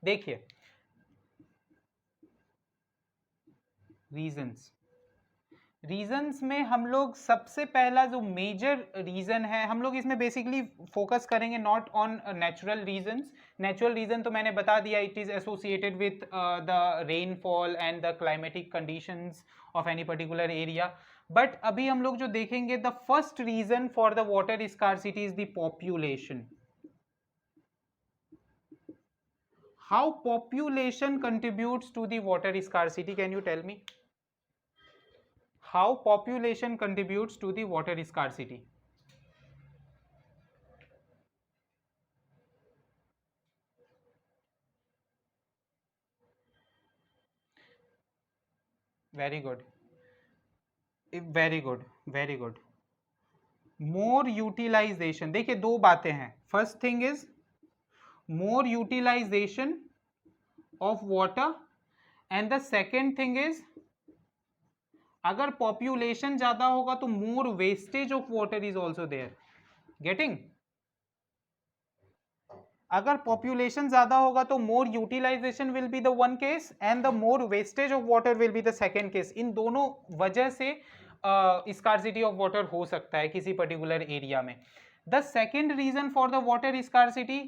देखिए रीजंस में हम लोग सबसे पहला जो मेजर रीजन है, हम लोग इसमें बेसिकली फोकस करेंगे not on natural reasons. Natural reason तो मैंने बता दिया, it is associated with the rainfall and the climatic conditions of any particular area. But अभी हम लोग जो देखेंगे, the first reason for the water scarcity is the population. How population contributes to the water scarcity? Can you tell me? How population contributes to the water scarcity? Very good. Very good. Very good. More utilization. देखिए दो बातें हैं. First thing is more utilization of water, and the second thing is अगर population ज़्यादा होगा तो more wastage of water is also there. Getting? अगर population ज्यादा होगा तो more utilization will be the one case and the more wastage of water will be the second case. इन दोनों वजह से स्कार्सिटी ऑफ वाटर हो सकता है किसी पर्टिकुलर एरिया में. The second reason for the water scarcity,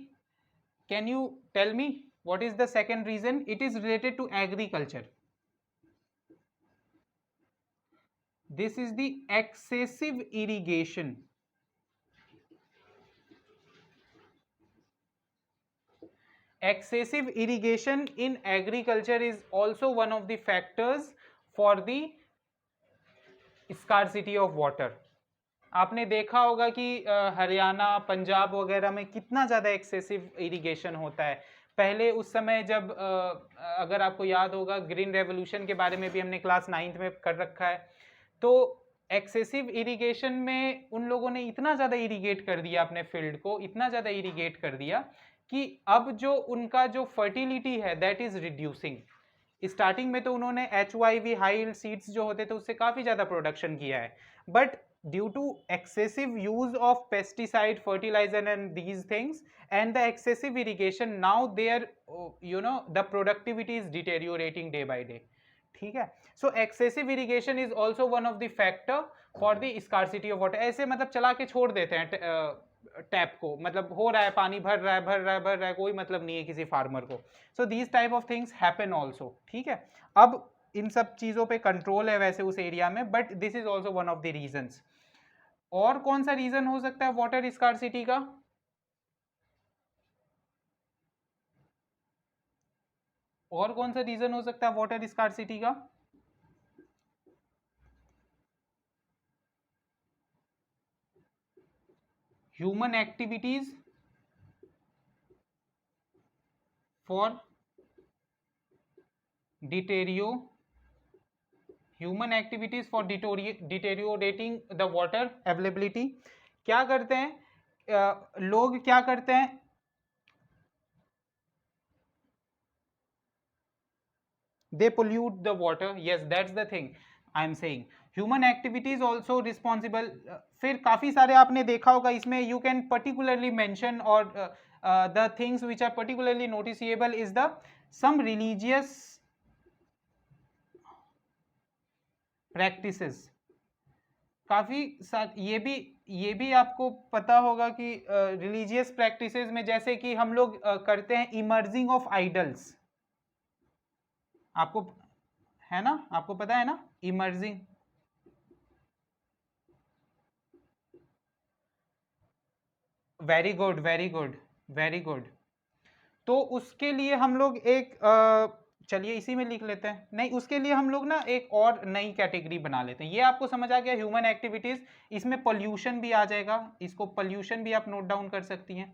can you tell me what is the second reason? It is related to agriculture. This is the excessive irrigation. Excessive irrigation in agriculture is also one of the factors for the scarcity of water. आपने देखा होगा कि हरियाणा, पंजाब वगैरह में कितना ज़्यादा excessive irrigation होता है. पहले उस समय जब अगर आपको याद होगा, ग्रीन रेवोल्यूशन के बारे में भी हमने क्लास 9th में कर रखा है, तो एक्सेसिव इरिगेशन में उन लोगों ने इतना ज़्यादा इरिगेट कर दिया अपने फील्ड को, इतना ज़्यादा इरिगेट कर दिया कि अब जो उनका जो फर्टिलिटी है दैट इज रिड्यूसिंग. स्टार्टिंग में तो उन्होंने HYV हाई यील्ड सीड्स जो होते थे उससे काफ़ी ज़्यादा प्रोडक्शन किया है, but due to excessive use of pesticide, fertilizer and these things and the excessive irrigation, now there the productivity is deteriorating day by day. ठीक है. So excessive irrigation is also one of the factor for the scarcity of water. ऐसे मतलब चला के छोड़ देते हैं tap को, मतलब हो रहा है, पानी भर रहा है, कोई मतलब नहीं है किसी फार्मर को. So these type of things happen also. ठीक है. अब इन सब चीज़ों पे कंट्रोल है वैसे उस एरिया में, but this is also one of the reasons. और कौन सा रीजन हो सकता है वाटर स्कार्सिटी का? और कौन सा रीजन हो सकता है वाटर स्कार्सिटी का? Human activities for human activities for deteriorating the water availability. क्या करते हैं लोग, क्या करते हैं? They pollute the water. Yes, that's the thing I am saying. Human activities also responsible. फिर काफ़ी सारे आपने देखा होगा इसमें, you can particularly mention or the things which are particularly noticeable is the some religious practices. काफ़ी ये भी आपको पता होगा कि रिलीजियस प्रैक्टिसेस में जैसे कि हम लोग करते हैं इमर्जिंग ऑफ आइडल्स. आपको है ना, आपको पता है ना emerging? Very good, very good, very good. तो उसके लिए हम लोग एक चलिए इसी में लिख लेते हैं. नहीं, उसके लिए हम लोग ना एक और नई कैटेगरी बना लेते हैं. ये आपको समझ आ गया ह्यूमन एक्टिविटीज. इसमें पोल्यूशन भी आ जाएगा, इसको पोल्यूशन भी आप नोट डाउन कर सकती हैं.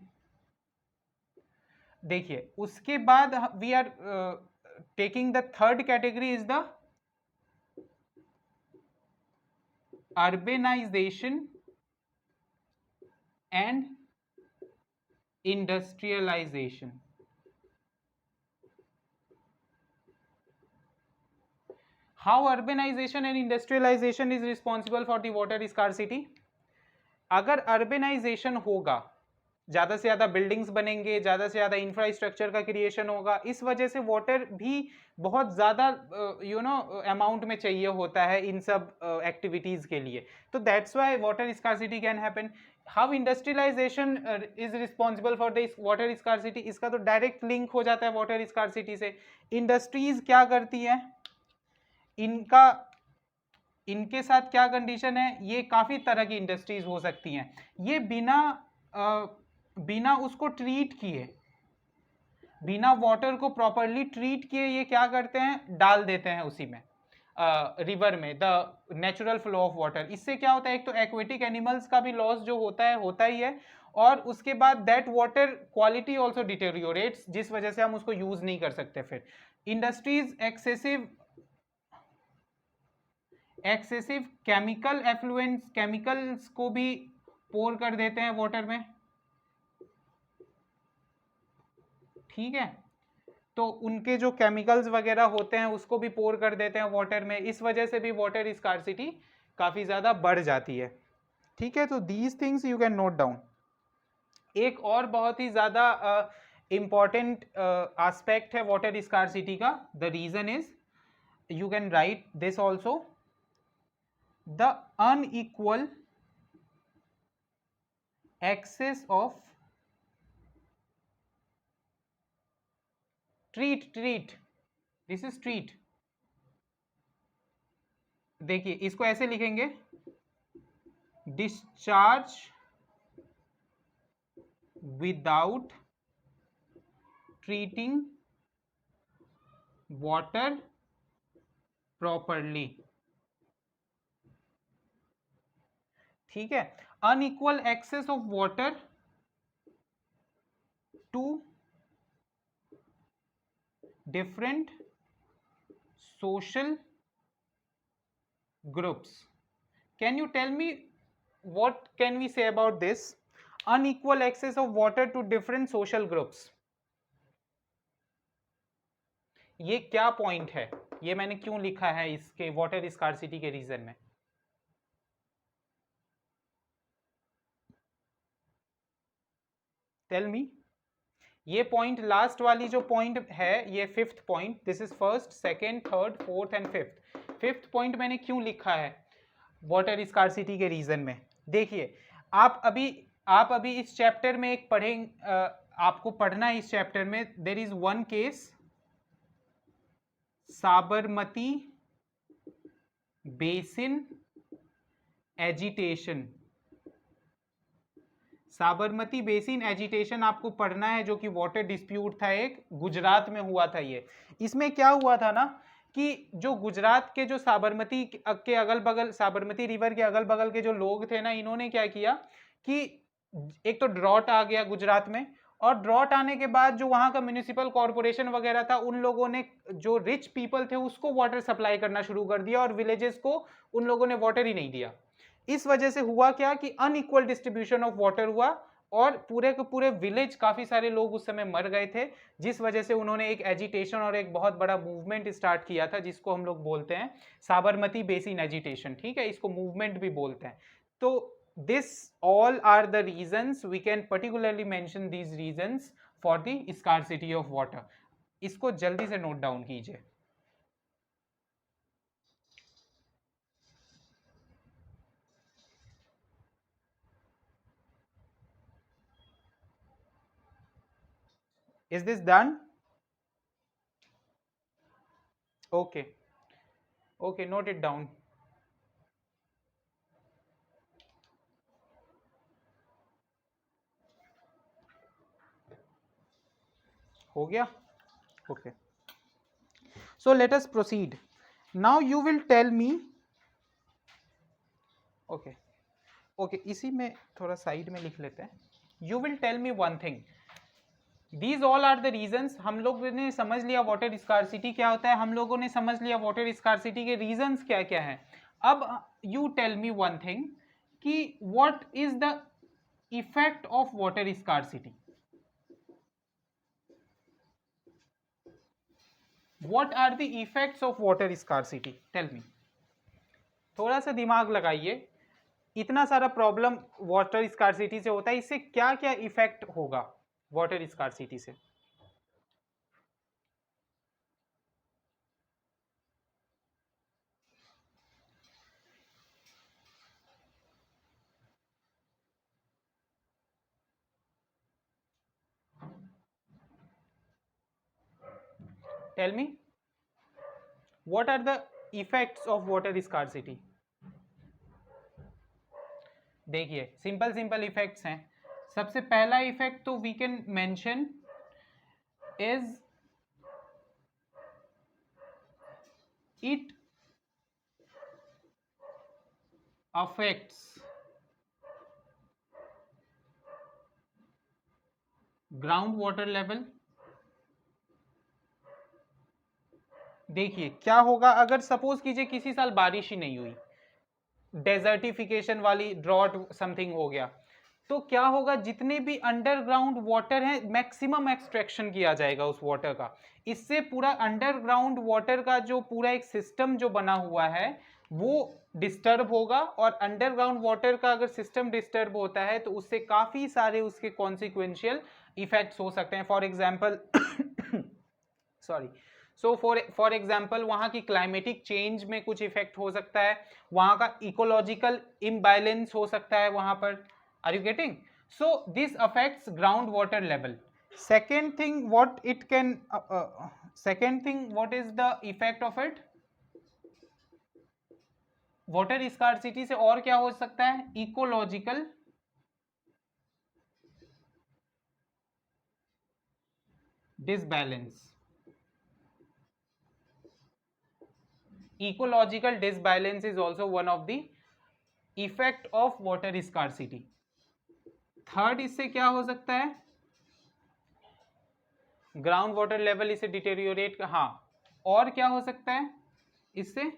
देखिए उसके बाद we are taking the third category is the urbanization and industrialization. How urbanization and industrialization is responsible for the water scarcity? अगर urbanization होगा ज़्यादा से ज़्यादा बिल्डिंग्स बनेंगे, ज़्यादा से ज़्यादा इंफ्रास्ट्रक्चर का क्रिएशन होगा, इस वजह से वाटर भी बहुत ज़्यादा अमाउंट में चाहिए होता है इन सब एक्टिविटीज़ के लिए. तो that's why water scarcity can happen. How industrialization is responsible for the water scarcity, इसका तो डायरेक्ट लिंक हो जाता है वाटर स्कार्सिटी से. इंडस्ट्रीज क्या करती हैं, इनके साथ क्या कंडीशन है, ये काफ़ी तरह की इंडस्ट्रीज हो सकती हैं, ये बिना उसको ट्रीट किए, बिना वाटर को प्रॉपरली ट्रीट किए ये क्या करते हैं, डाल देते हैं उसी में, रिवर में, the natural flow of water. इससे क्या होता है, एक तो एक्वेटिक एनिमल्स का भी लॉस जो होता ही है, और उसके बाद दैट वाटर क्वालिटी ऑल्सो डिटेरियोरेट्स, जिस वजह से हम उसको यूज नहीं कर सकते. फिर industries excessive chemical effluents, chemicals को भी पोर कर देते हैं वाटर में. ठीक है, तो उनके जो केमिकल्स वगैरह होते हैं उसको भी पोर कर देते हैं वाटर में, इस वजह से भी वाटर स्कार्सिटी काफ़ी ज़्यादा बढ़ जाती है. ठीक है, तो these things you can note down. एक और बहुत ही ज़्यादा इम्पॉर्टेंट एस्पेक्ट है वाटर स्कार्सिटी का. The reason is, you can write this also, the unequal access of treat, this is treat. देखिए इसको ऐसे लिखेंगे, discharge without treating water properly. ठीक है, unequal access of water to different social groups. Can you tell me what can we say about this unequal access of water to different social groups? ये क्या point है, ये मैंने क्यों लिखा है इसके वाटर स्कार्सिटी के रीजन में? Tell me. ये पॉइंट, लास्ट वाली जो पॉइंट है, ये fifth point, this is first, second, third, fourth and fifth. Fifth point मैंने क्यों लिखा है वाटर स्कार्सिटी के रीजन में? देखिए, आप अभी इस चैप्टर में एक आपको पढ़ना है इस चैप्टर में. There is one case, Sabarmati basin agitation. Sabarmati basin agitation आपको पढ़ना है, जो कि वाटर डिस्प्यूट था, एक गुजरात में हुआ था. ये इसमें क्या हुआ था ना, कि जो गुजरात के जो साबरमती के अगल बगल, साबरमती रिवर के अगल बगल के जो लोग थे ना, इन्होंने क्या किया कि एक तो ड्रॉट आ गया गुजरात में, और ड्रॉट आने के बाद जो वहां का म्यूनिसिपल कॉर्पोरेशन वगैरह था, उन लोगों ने जो रिच पीपल थे उसको वाटर सप्लाई करना शुरू कर दिया, और विलेजेस को उन लोगों ने वाटर ही नहीं दिया. इस वजह से हुआ क्या कि अनइक्वल डिस्ट्रीब्यूशन ऑफ वाटर हुआ, और पूरे के पूरे विलेज, काफी सारे लोग उस समय मर गए थे, जिस वजह से उन्होंने एक एजिटेशन और एक बहुत बड़ा मूवमेंट स्टार्ट किया था, जिसको हम लोग बोलते हैं साबरमती बेसिन एजिटेशन. ठीक है, इसको मूवमेंट भी बोलते हैं. तो this all are the reasons, we can particularly mention these reasons for the scarcity of water. इसको जल्दी से नोट डाउन कीजिए. Is this done? Okay. Okay, note it down. हो गया? Okay. So let us proceed. Now you will tell me. Okay. Okay, इसी में थोड़ा side में लिख लेते हैं. You will tell me one thing. These all are the reasons. हम लोग ने समझ लिया वाटर स्कार्सिटी क्या होता है, हम लोगों ने समझ लिया वाटर स्कार्सिटी के रीजंस क्या क्या हैं. अब you tell me one thing कि what is the effect of water scarcity? What are the effects of water scarcity? Tell me. थोड़ा सा दिमाग लगाइए. इतना सारा प्रॉब्लम वाटर स्कार्सिटी से होता है, इससे क्या क्या इफेक्ट होगा वाटर स्कार्सिटी से? Tell me what are the effects of water scarcity? देखिए सिंपल सिंपल इफेक्ट्स हैं. सबसे पहला इफेक्ट तो we can mention is it affects ground water level. देखिए क्या होगा अगर सपोज कीजिए किसी साल बारिश ही नहीं हुई, डेजर्टिफिकेशन वाली ड्रॉट समथिंग हो गया, तो क्या होगा जितने भी अंडरग्राउंड वाटर है मैक्सिमम एक्सट्रैक्शन किया जाएगा उस वाटर का. इससे पूरा अंडरग्राउंड वाटर का जो पूरा एक सिस्टम जो बना हुआ है वो डिस्टर्ब होगा. और अंडरग्राउंड वाटर का अगर सिस्टम डिस्टर्ब होता है तो उससे काफी सारे उसके कॉन्सिक्वेंशियल इफेक्ट्स हो सकते हैं. For example sorry, so for example वहाँ की क्लाइमेटिक चेंज में कुछ इफेक्ट हो सकता है, वहाँ का इकोलॉजिकल इम्बैलेंस हो सकता है वहाँ पर. Are you getting? So this affects ground water level. Second thing what it can, second thing what is the effect of it? Water scarcity से और क्या हो सकता है? Ecological disbalance. ecological disbalance is also one of the effect of water scarcity. Third इससे क्या हो सकता है? ग्राउंड वाटर लेवल इसे डिटेरियोरेट, हाँ. और क्या हो सकता है इससे?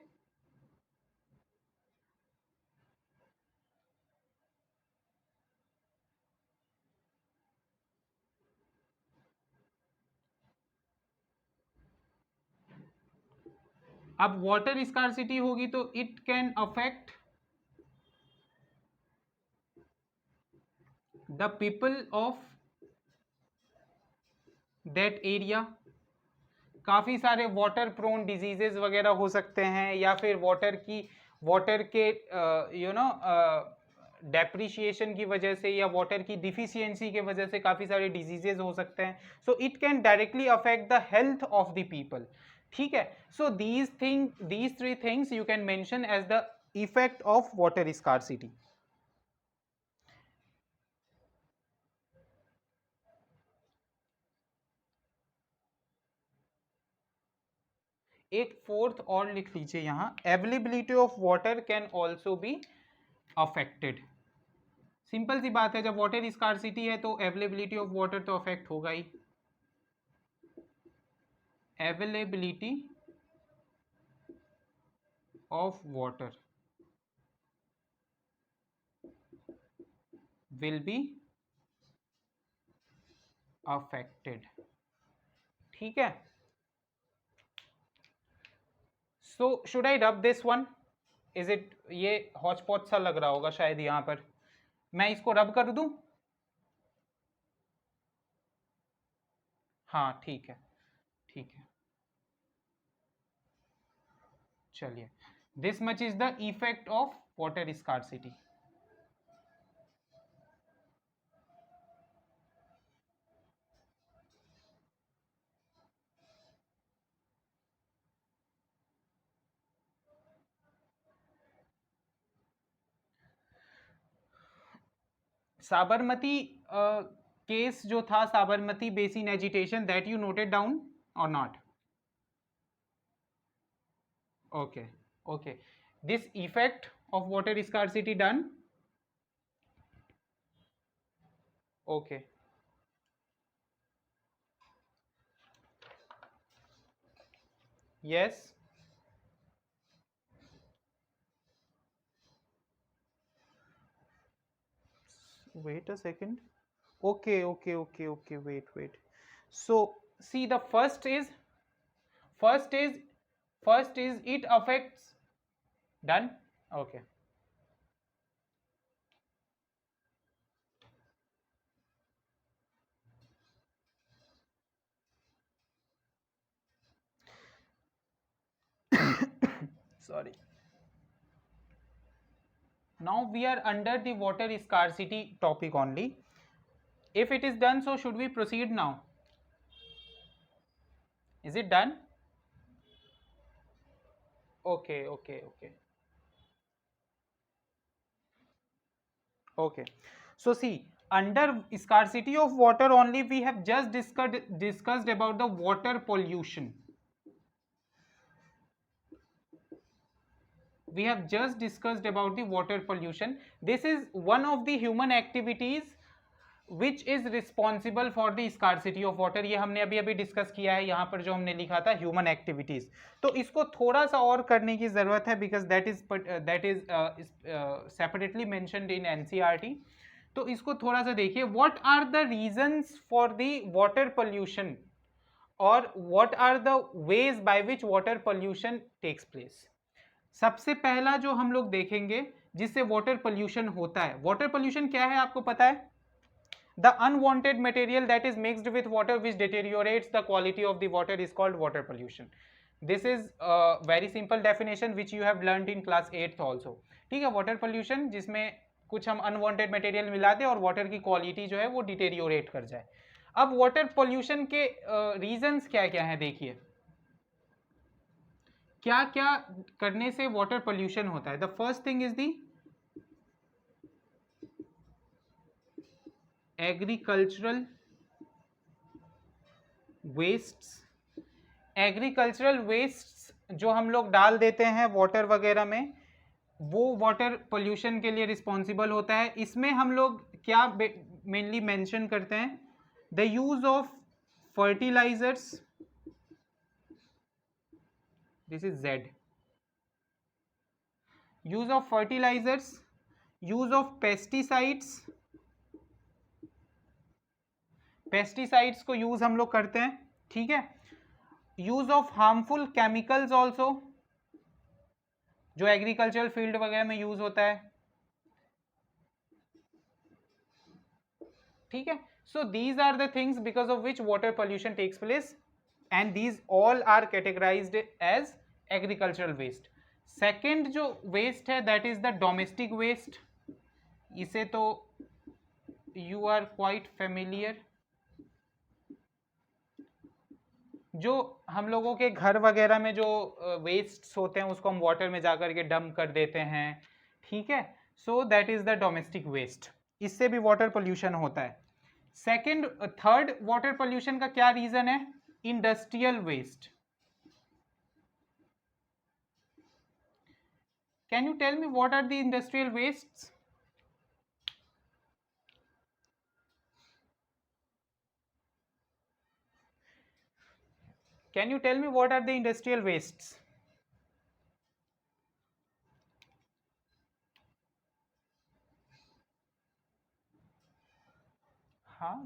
अब वाटर स्कार्सिटी होगी तो it can affect the people of that area. काफ़ी सारे वाटर प्रोन डिजीजेज वगैरह हो सकते हैं, या फिर वाटर के यू नो डेप्रिशिएशन की वजह से या वाटर की डिफिशियंसी की वजह से काफ़ी सारे डिजीजेज हो सकते हैं. So it can directly affect the health of the people. ठीक है. So these three things you can mention as the effect of water scarcity. एक फोर्थ और लिख लीजिए यहाँ, availability of water can also be affected. Simple सी बात है, जब वाटर स्कार्सिटी है तो अवेलेबिलिटी ऑफ वाटर तो अफेक्ट होगा ही. Availability of water will be affected. ठीक है. So should I rub this one? Is it, ये हॉचपॉच सा लग रहा होगा शायद यहाँ पर, मैं इसको रब कर दूं? हाँ ठीक है, ठीक है. चलिए, this much is the effect of water scarcity. Sabarmati case जो था, Sabarmati basin agitation, that you noted down और not? Okay, okay. This effect of water scarcity done. Okay. yes. Wait a second. Okay, okay, okay, okay. Wait. So see, the first is first is it affects. Done. Okay. sorry. Now we are under the water scarcity topic only. If it is done, so should we proceed now? Is it done? Okay, okay, okay. Okay. So see, under scarcity of water only, we have just discussed about the water pollution. We have just discussed about the water pollution. This is one of the human activities which is responsible for the scarcity of water. ये हमने अभी अभी discuss किया है, यहाँ पर जो हमने लिखा था ह्यूमन एक्टिविटीज, तो इसको थोड़ा सा और करने की जरूरत है, because that is separately mentioned in NCERT. तो इसको थोड़ा सा देखिए. What are the reasons for the water pollution, और what are the ways by which water pollution takes place. सबसे पहला जो हम लोग देखेंगे जिससे वाटर पोल्यूशन होता है, वाटर पोल्यूशन क्या है आपको पता है? The unwanted material that is mixed with water which deteriorates the quality of the water is called water pollution. This is a very simple definition which you have learned in class 8th also. ठीक है, water pollution जिसमें कुछ हम unwanted material मिलाते हैं और water की quality जो है वो deteriorate कर जाए. अब water pollution के reasons क्या क्या हैं देखिए. क्या क्या करने से water pollution होता है. The first thing is the agricultural wastes. Agricultural wastes जो हम लोग डाल देते हैं वाटर वगैरह में, वो वाटर पोल्यूशन के लिए रिस्पॉन्सिबल होता है. इसमें हम लोग क्या मेनली मेंशन करते हैं? The use of fertilizers, this is Z. Use of fertilizers, use of pesticides, pesticides को यूज हम लोग करते हैं. ठीक है. Use of harmful chemicals also, जो एग्रीकल्चरल फील्ड वगैरह में यूज होता है. ठीक है. So these are the things because of which water pollution takes place, and these all are categorized as agricultural waste. Second जो वेस्ट है that is the domestic waste. इसे तो यू आर क्वाइट फेमिलियर. जो हम लोगों के घर वगैरह में जो वेस्ट्स होते हैं उसको हम वाटर में जाकर के डंप कर देते हैं. ठीक है. So that is the domestic waste. इससे भी वाटर पोल्यूशन होता है. सेकंड, थर्ड वाटर पोल्यूशन का क्या रीजन है? Industrial waste. Can you tell me what are the industrial wastes? Can you tell me what are the industrial wastes?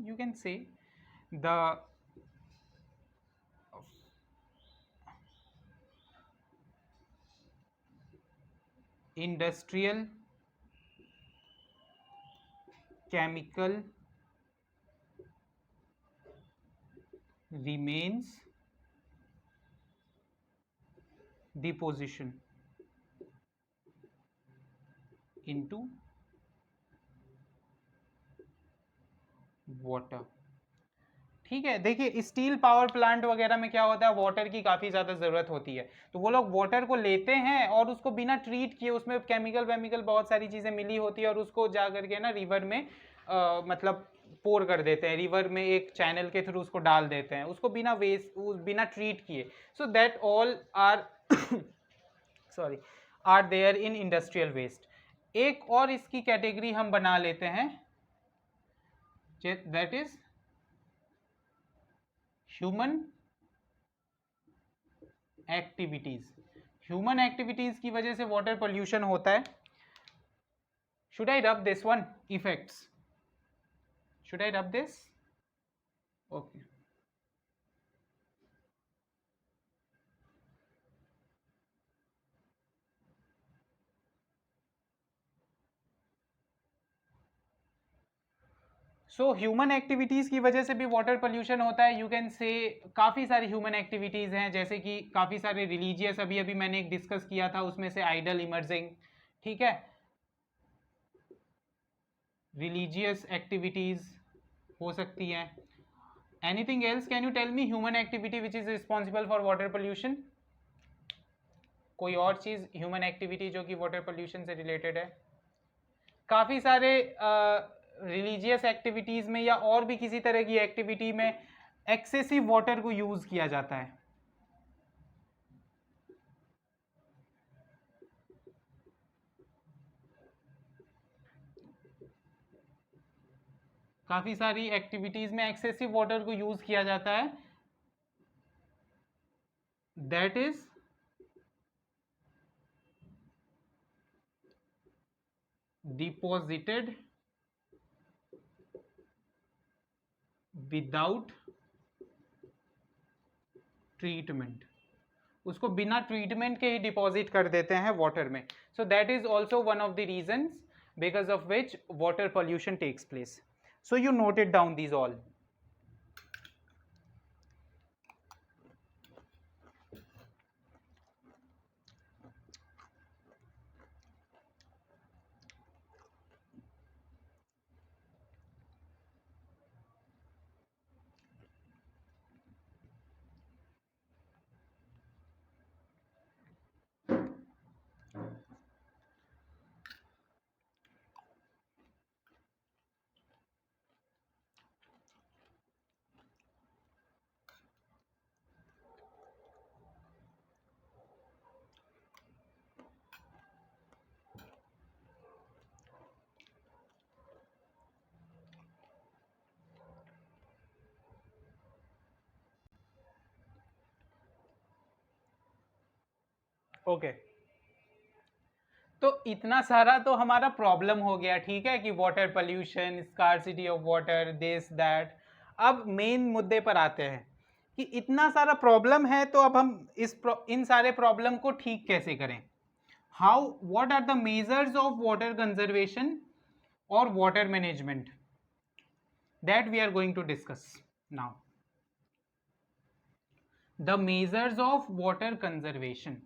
You can say the industrial, chemical remains deposition into water. ठीक है. देखिए steel power plant वगैरह में क्या होता है, water की काफ़ी ज़्यादा ज़रूरत होती है, तो वो लोग वाटर को लेते हैं और उसको बिना ट्रीट किए, उसमें केमिकल बहुत सारी चीज़ें मिली होती है, और उसको जा करके ना रिवर में मतलब पोर कर देते हैं. रिवर में एक चैनल के थ्रू उसको डाल देते हैं, उसको बिना ट्रीट किए. So that all are sorry are there in industrial waste. एक और इसकी कैटेगरी हम बना लेते हैं, that is human activities. Human activities की वजह से वाटर पोल्यूशन होता है. Should I rub this one effects? Should I rub this? Okay. So human activities की वजह से भी वाटर पोल्यूशन होता है. यू कैन से काफ़ी सारी ह्यूमन एक्टिविटीज़ हैं, जैसे कि काफ़ी सारे रिलीजियस, अभी अभी मैंने एक डिस्कस किया था, उसमें से आइडल इमर्जिंग, ठीक है, रिलीजियस एक्टिविटीज़ हो सकती हैं. Anything else? Can you tell me human activity which is responsible for water pollution? कोई और चीज़ ह्यूमन एक्टिविटी जो कि वाटर पोल्यूशन से रिलेटेड है? काफ़ी सारे रिलीजियस एक्टिविटीज़ में या और भी किसी तरह की एक्टिविटी में एक्सेसिव वाटर को यूज़ किया जाता है. काफ़ी सारी एक्टिविटीज़ में एक्सेसिव वाटर को यूज़ किया जाता है. That is deposited without treatment. उसको बिना ट्रीटमेंट के ही डिपॉजिट कर देते हैं वाटर में. So that is also one of the reasons because of which water pollution takes place. So you noted down these all. Okay, तो इतना सारा तो हमारा प्रॉब्लम हो गया, ठीक है, कि water pollution, scarcity of water, this that. अब मेन मुद्दे पर आते हैं कि इतना सारा प्रॉब्लम है, तो अब हम इन सारे प्रॉब्लम को ठीक कैसे करें. How, what are the measures of water conservation और water management, that we are going to discuss now. The measures of water conservation.